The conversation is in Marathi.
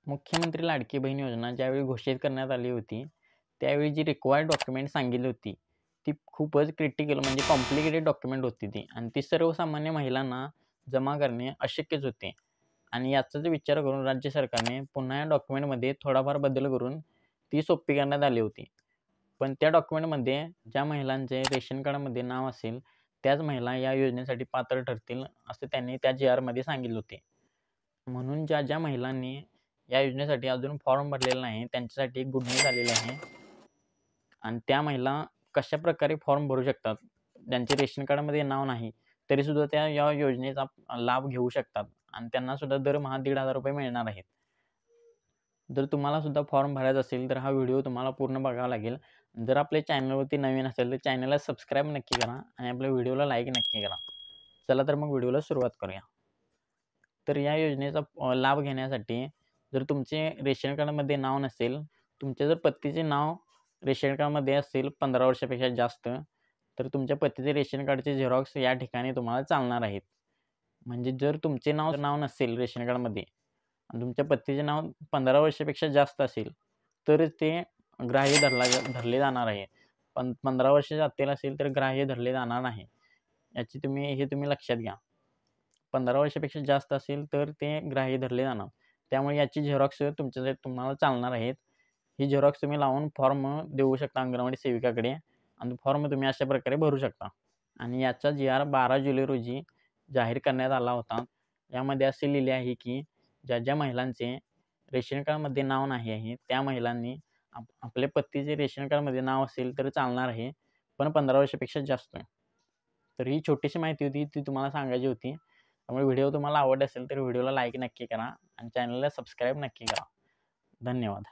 मुख्यमंत्री लाडकी बहीण योजना ज्यावेळी घोषित करण्यात आली होती, त्यावेळी जी रिक्वायर्ड डॉक्युमेंट सांगितली होती, ती खूपच क्रिटिकल म्हणजे कॉम्प्लिकेटेड डॉक्युमेंट होती ती आणि ती सर्वसामान्य महिलांना जमा करणे अशक्यच होते. आणि याचाच विचार करून राज्य सरकारने पुन्हा या डॉक्युमेंटमध्ये थोडाफार बदल करून ती सोपी करण्यात आली होती. पण त्या डॉक्युमेंटमध्ये ज्या महिलांचे रेशन कार्डमध्ये नाव असेल, त्याच महिला या योजनेसाठी पात्र ठरतील, असं त्यांनी त्या जी-आरमध्ये सांगितले होते. म्हणून ज्या महिलांनी या योजनेसाठी अजून फॉर्म भरलेला नाही, त्यांच्यासाठी एक गुड न्यूज आलेली आहे. आणि त्या महिला कशाप्रकारे फॉर्म भरू शकतात, ज्यांचे रेशन कार्डमध्ये नाव नाही, तरीसुद्धा त्या या योजनेचा लाभ घेऊ शकतात आणि त्यांनासुद्धा दरमहा ₹1,500 मिळणार आहेत. जर तुम्हाला सुद्धा फॉर्म भरायचा असेल, तर हा व्हिडिओ तुम्हाला पूर्ण बघावा लागेल. जर आपल्या चॅनलवरती नवीन असेल, तर चॅनलला सबस्क्राईब नक्की करा आणि आपल्या व्हिडिओला लाईक नक्की करा. चला तर मग व्हिडिओला सुरुवात करूया. तर या योजनेचा लाभ घेण्यासाठी जर तुमचे रेशन कार्डमध्ये नाव नसेल, तुमच्या जर पतीचे नाव रेशन कार्डमध्ये असेल 15 वर्षापेक्षा जास्त, तर तुमच्या पतीचे रेशन कार्डचे झेरॉक्स या ठिकाणी तुम्हाला चालणार आहेत. म्हणजे जर तुमचे नाव नसेल रेशन कार्डमध्ये आणि तुमच्या पतीचे नाव 15 वर्षापेक्षा जास्त असेल, तरच ते ग्राह्य धरले जाणार आहे. पण 15 वर्षाच्या आतील असेल, तर ग्राह्य धरले जाणार नाही. हे तुम्ही लक्षात घ्या. 15 वर्षापेक्षा जास्त असेल, तर ते ग्राह्य धरले जाणार. त्यामुळे याची झेरॉक्स तुम्हाला चालणार आहेत. ही झेरॉक्स तुम्ही लावून फॉर्म देऊ शकता अंगणवाडी सेविकाकडे आणि फॉर्म तुम्ही अशा प्रकारे भरू शकता. आणि याचा जी-आर 12 जुलै रोजी जाहीर करण्यात आला होता. यामध्ये असे लिहिले आहे, की ज्या महिलांचे रेशन कार्डमध्ये नाव नाही आहे, त्या महिलांनी आपल्या पतीचे रेशन कार्डमध्ये नाव असेल तर चालणार आहे, पण 15 वर्षापेक्षा जास्त. तर ही छोटीशी माहिती होती, ती तुम्हाला सांगायची होती. त्यामुळे व्हिडिओ तुम्हाला आवडला असेल, तर व्हिडिओला लाईक नक्की करा आणि चॅनलला सबस्क्राईब नक्की करा. धन्यवाद.